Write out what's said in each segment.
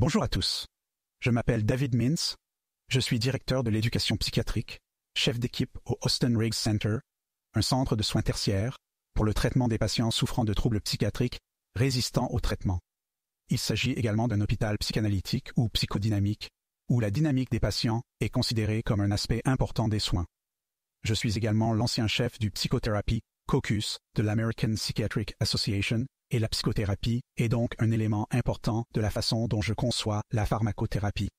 Bonjour à tous. Je m'appelle David Mintz. Je suis directeur de l'éducation psychiatrique, chef d'équipe au Austin Riggs Center, un centre de soins tertiaires pour le traitement des patients souffrant de troubles psychiatriques résistants au traitement. Il s'agit également d'un hôpital psychanalytique ou psychodynamique, où la dynamique des patients est considérée comme un aspect important des soins. Je suis également l'ancien chef du psychothérapie caucus de l'American Psychiatric Association, et la psychothérapie est donc un élément important de la façon dont je conçois la pharmacothérapie.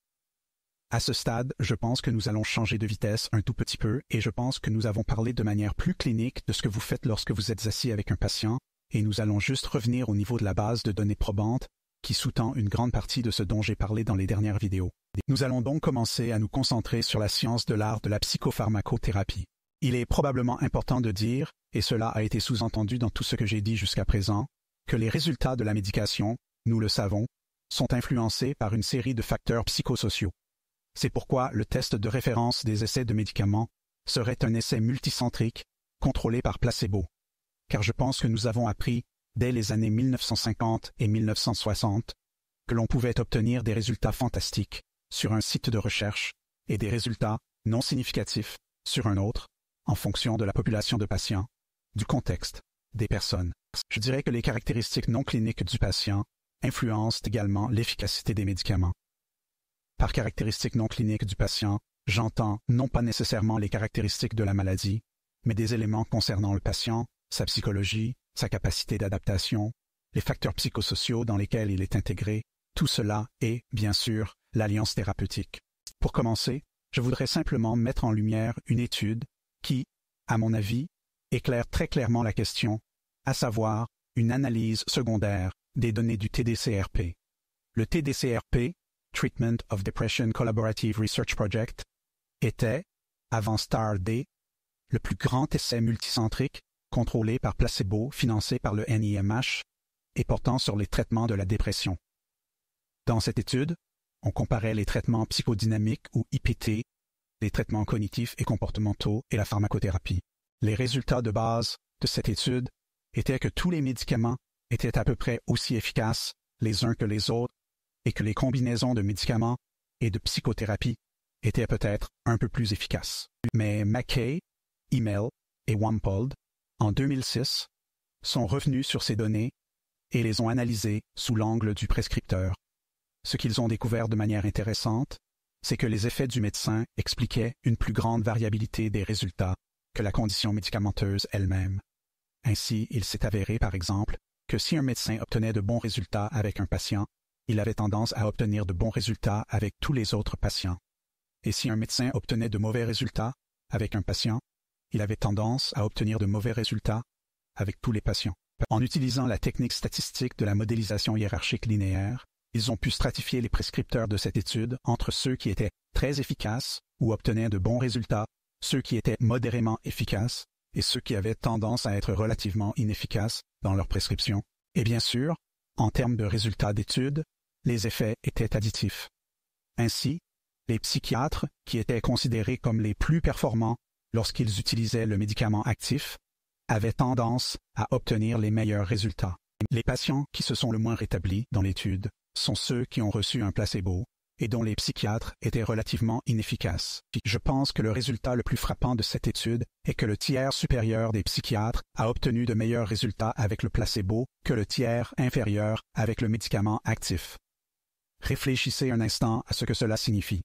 À ce stade, je pense que nous allons changer de vitesse un tout petit peu et je pense que nous avons parlé de manière plus clinique de ce que vous faites lorsque vous êtes assis avec un patient et nous allons juste revenir au niveau de la base de données probantes qui sous-tend une grande partie de ce dont j'ai parlé dans les dernières vidéos. Nous allons donc commencer à nous concentrer sur la science de l'art de la psychopharmacothérapie. Il est probablement important de dire, et cela a été sous-entendu dans tout ce que j'ai dit jusqu'à présent, que les résultats de la médication, nous le savons, sont influencés par une série de facteurs psychosociaux. C'est pourquoi le test de référence des essais de médicaments serait un essai multicentrique, contrôlé par placebo. Car je pense que nous avons appris, dès les années 1950 et 1960, que l'on pouvait obtenir des résultats fantastiques sur un site de recherche et des résultats non significatifs sur un autre, en fonction de la population de patients, du contexte, des personnes. Je dirais que les caractéristiques non cliniques du patient influencent également l'efficacité des médicaments. Par caractéristiques non cliniques du patient, j'entends non pas nécessairement les caractéristiques de la maladie, mais des éléments concernant le patient, sa psychologie, sa capacité d'adaptation, les facteurs psychosociaux dans lesquels il est intégré, tout cela et, bien sûr, l'alliance thérapeutique. Pour commencer, je voudrais simplement mettre en lumière une étude qui, à mon avis, éclaire très clairement la question, à savoir une analyse secondaire des données du TDCRP. Le TDCRP, Treatment of Depression Collaborative Research Project, était, avant STAR-D, le plus grand essai multicentrique contrôlé par placebo financé par le NIMH et portant sur les traitements de la dépression. Dans cette étude, on comparait les traitements psychodynamiques ou IPT, les traitements cognitifs et comportementaux et la pharmacothérapie. Les résultats de base de cette étude étaient que tous les médicaments étaient à peu près aussi efficaces les uns que les autres et que les combinaisons de médicaments et de psychothérapie étaient peut-être un peu plus efficaces. Mais Mackay, Email et Wampold, en 2006, sont revenus sur ces données et les ont analysées sous l'angle du prescripteur. Ce qu'ils ont découvert de manière intéressante, c'est que les effets du médecin expliquaient une plus grande variabilité des résultats que la condition médicamenteuse elle-même. Ainsi, il s'est avéré, par exemple, que si un médecin obtenait de bons résultats avec un patient, il avait tendance à obtenir de bons résultats avec tous les autres patients. Et si un médecin obtenait de mauvais résultats avec un patient, il avait tendance à obtenir de mauvais résultats avec tous les patients. En utilisant la technique statistique de la modélisation hiérarchique linéaire, ils ont pu stratifier les prescripteurs de cette étude entre ceux qui étaient très efficaces ou obtenaient de bons résultats, ceux qui étaient modérément efficaces et ceux qui avaient tendance à être relativement inefficaces dans leur prescription. Et bien sûr, en termes de résultats d'études, les effets étaient additifs. Ainsi, les psychiatres, qui étaient considérés comme les plus performants lorsqu'ils utilisaient le médicament actif, avaient tendance à obtenir les meilleurs résultats. Les patients qui se sont le moins rétablis dans l'étude sont ceux qui ont reçu un placebo et dont les psychiatres étaient relativement inefficaces. Je pense que le résultat le plus frappant de cette étude est que le tiers supérieur des psychiatres a obtenu de meilleurs résultats avec le placebo que le tiers inférieur avec le médicament actif. Réfléchissez un instant à ce que cela signifie.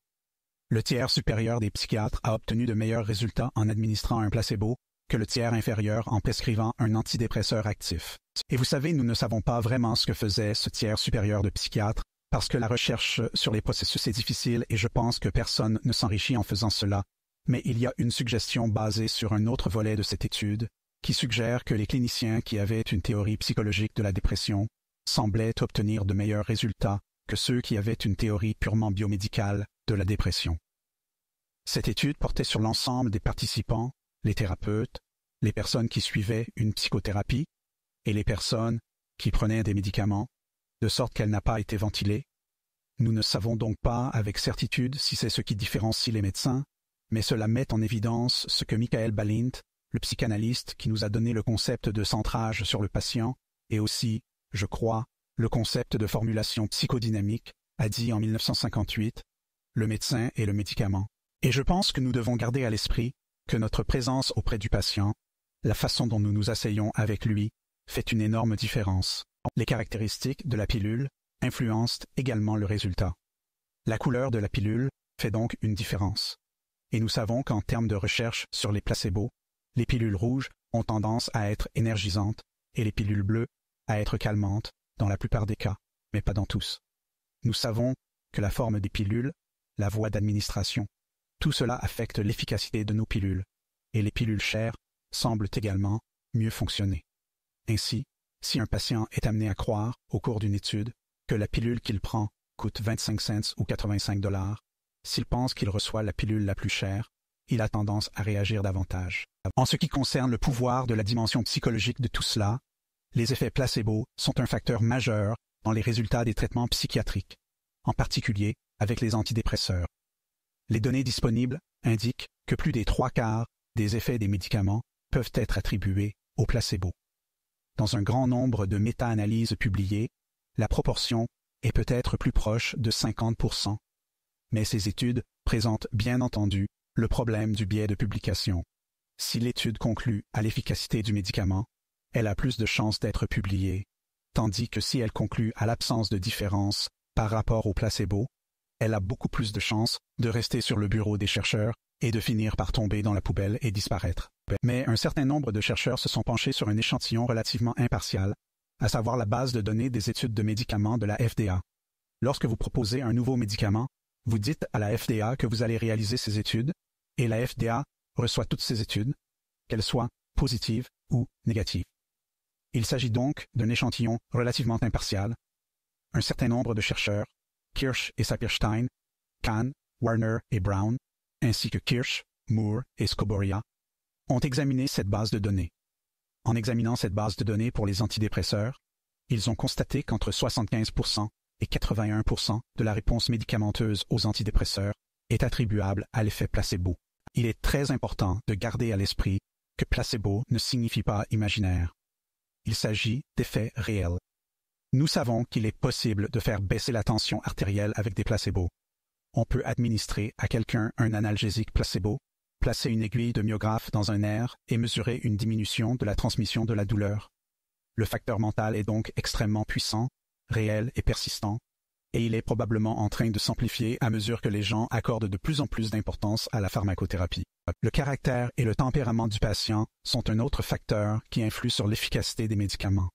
Le tiers supérieur des psychiatres a obtenu de meilleurs résultats en administrant un placebo que le tiers inférieur en prescrivant un antidépresseur actif. Et vous savez, nous ne savons pas vraiment ce que faisait ce tiers supérieur de psychiatres, parce que la recherche sur les processus est difficile et je pense que personne ne s'enrichit en faisant cela. Mais il y a une suggestion basée sur un autre volet de cette étude, qui suggère que les cliniciens qui avaient une théorie psychologique de la dépression semblaient obtenir de meilleurs résultats que ceux qui avaient une théorie purement biomédicale de la dépression. Cette étude portait sur l'ensemble des participants, les thérapeutes, les personnes qui suivaient une psychothérapie et les personnes qui prenaient des médicaments, de sorte qu'elle n'a pas été ventilée. Nous ne savons donc pas avec certitude si c'est ce qui différencie les médecins, mais cela met en évidence ce que Michael Balint, le psychanalyste qui nous a donné le concept de centrage sur le patient, et aussi, je crois, le concept de formulation psychodynamique a dit en 1958, le médecin et le médicament. Et je pense que nous devons garder à l'esprit que notre présence auprès du patient, la façon dont nous nous asseyons avec lui, fait une énorme différence. Les caractéristiques de la pilule influencent également le résultat. La couleur de la pilule fait donc une différence. Et nous savons qu'en termes de recherche sur les placebos, les pilules rouges ont tendance à être énergisantes et les pilules bleues à être calmantes dans la plupart des cas, mais pas dans tous. Nous savons que la forme des pilules, la voie d'administration, tout cela affecte l'efficacité de nos pilules, et les pilules chères semblent également mieux fonctionner. Ainsi, si un patient est amené à croire, au cours d'une étude, que la pilule qu'il prend coûte 25 cents ou 85 $, s'il pense qu'il reçoit la pilule la plus chère, il a tendance à réagir davantage. En ce qui concerne le pouvoir de la dimension psychologique de tout cela, les effets placebo sont un facteur majeur dans les résultats des traitements psychiatriques, en particulier avec les antidépresseurs. Les données disponibles indiquent que plus des 3/4 des effets des médicaments peuvent être attribués au placebo. Dans un grand nombre de méta-analyses publiées, la proportion est peut-être plus proche de 50%, mais ces études présentent bien entendu le problème du biais de publication. Si l'étude conclut à l'efficacité du médicament, elle a plus de chances d'être publiée, tandis que si elle conclut à l'absence de différence par rapport au placebo, elle a beaucoup plus de chances de rester sur le bureau des chercheurs et de finir par tomber dans la poubelle et disparaître. Mais un certain nombre de chercheurs se sont penchés sur un échantillon relativement impartial, à savoir la base de données des études de médicaments de la FDA. Lorsque vous proposez un nouveau médicament, vous dites à la FDA que vous allez réaliser ces études, et la FDA reçoit toutes ces études, qu'elles soient positives ou négatives. Il s'agit donc d'un échantillon relativement impartial. Un certain nombre de chercheurs, Kirsch et Saperstein, Kahn, Warner et Brown, ainsi que Kirsch, Moore et Scoboria, ont examiné cette base de données. En examinant cette base de données pour les antidépresseurs, ils ont constaté qu'entre 75% et 81% de la réponse médicamenteuse aux antidépresseurs est attribuable à l'effet placebo. Il est très important de garder à l'esprit que placebo ne signifie pas imaginaire. Il s'agit d'effets réels. Nous savons qu'il est possible de faire baisser la tension artérielle avec des placebos. On peut administrer à quelqu'un un analgésique placebo, placer une aiguille de myographe dans un nerf et mesurer une diminution de la transmission de la douleur. Le facteur mental est donc extrêmement puissant, réel et persistant, et il est probablement en train de s'amplifier à mesure que les gens accordent de plus en plus d'importance à la pharmacothérapie. Le caractère et le tempérament du patient sont un autre facteur qui influe sur l'efficacité des médicaments.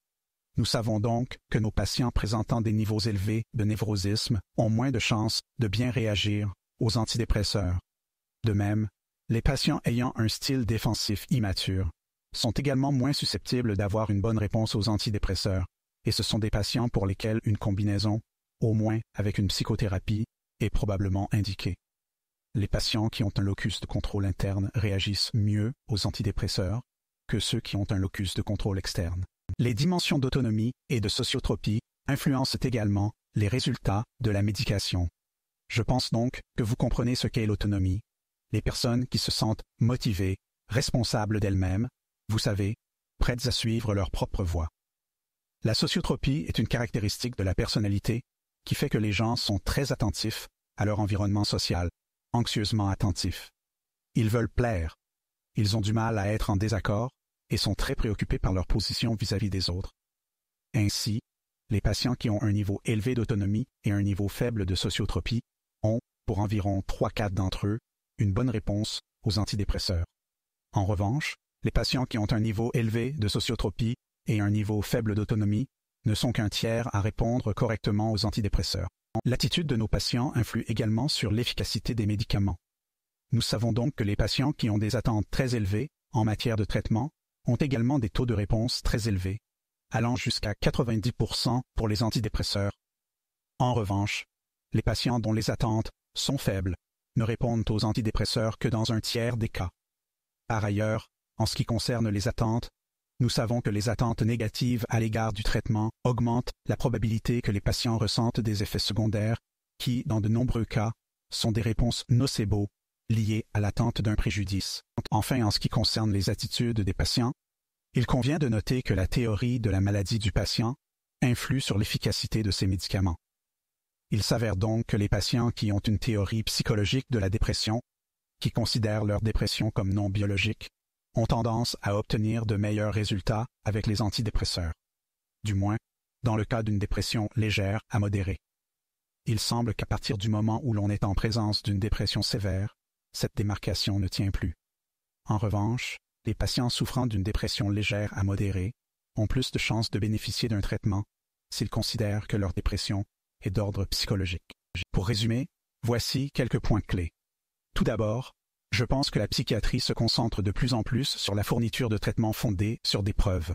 Nous savons donc que nos patients présentant des niveaux élevés de névrosisme ont moins de chances de bien réagir aux antidépresseurs. De même, les patients ayant un style défensif immature sont également moins susceptibles d'avoir une bonne réponse aux antidépresseurs, et ce sont des patients pour lesquels une combinaison, au moins avec une psychothérapie, est probablement indiquée. Les patients qui ont un locus de contrôle interne réagissent mieux aux antidépresseurs que ceux qui ont un locus de contrôle externe. Les dimensions d'autonomie et de sociotropie influencent également les résultats de la médication. Je pense donc que vous comprenez ce qu'est l'autonomie. Les personnes qui se sentent motivées, responsables d'elles-mêmes, vous savez, prêtes à suivre leur propre voie. La sociotropie est une caractéristique de la personnalité qui fait que les gens sont très attentifs à leur environnement social, anxieusement attentifs. Ils veulent plaire. Ils ont du mal à être en désaccord et sont très préoccupés par leur position vis-à-vis des autres. Ainsi, les patients qui ont un niveau élevé d'autonomie et un niveau faible de sociotropie ont, pour environ 3/4 d'entre eux, une bonne réponse aux antidépresseurs. En revanche, les patients qui ont un niveau élevé de sociotropie et un niveau faible d'autonomie ne sont qu'un tiers à répondre correctement aux antidépresseurs. L'attitude de nos patients influe également sur l'efficacité des médicaments. Nous savons donc que les patients qui ont des attentes très élevées en matière de traitement ont également des taux de réponse très élevés, allant jusqu'à 90% pour les antidépresseurs. En revanche, les patients dont les attentes sont faibles ne répondent aux antidépresseurs que dans un tiers des cas. Par ailleurs, en ce qui concerne les attentes, nous savons que les attentes négatives à l'égard du traitement augmentent la probabilité que les patients ressentent des effets secondaires qui, dans de nombreux cas, sont des réponses nocebo liées à l'attente d'un préjudice. Enfin, en ce qui concerne les attitudes des patients, il convient de noter que la théorie de la maladie du patient influe sur l'efficacité de ces médicaments. Il s'avère donc que les patients qui ont une théorie psychologique de la dépression, qui considèrent leur dépression comme non biologique, ont tendance à obtenir de meilleurs résultats avec les antidépresseurs. Du moins, dans le cas d'une dépression légère à modérée. Il semble qu'à partir du moment où l'on est en présence d'une dépression sévère, cette démarcation ne tient plus. En revanche, les patients souffrant d'une dépression légère à modérée ont plus de chances de bénéficier d'un traitement s'ils considèrent que leur dépression est d'ordre psychologique. Pour résumer, voici quelques points clés. Tout d'abord, je pense que la psychiatrie se concentre de plus en plus sur la fourniture de traitements fondés sur des preuves.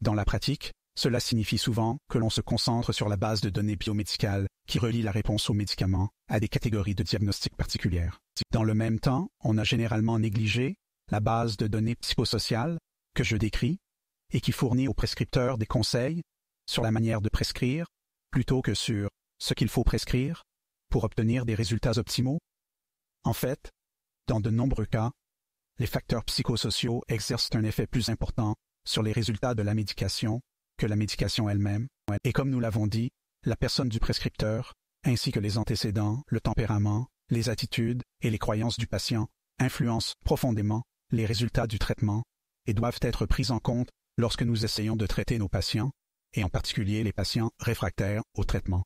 Dans la pratique, cela signifie souvent que l'on se concentre sur la base de données biomédicales qui relient la réponse aux médicaments à des catégories de diagnostics particulières. Dans le même temps, on a généralement négligé la base de données psychosociales que je décris et qui fournit aux prescripteurs des conseils sur la manière de prescrire plutôt que sur ce qu'il faut prescrire pour obtenir des résultats optimaux. En fait, dans de nombreux cas, les facteurs psychosociaux exercent un effet plus important sur les résultats de la médication que la médication elle-même. Et comme nous l'avons dit, la personne du prescripteur, ainsi que les antécédents, le tempérament, les attitudes et les croyances du patient influencent profondément les résultats du traitement et doivent être pris en compte lorsque nous essayons de traiter nos patients, et en particulier les patients réfractaires au traitement.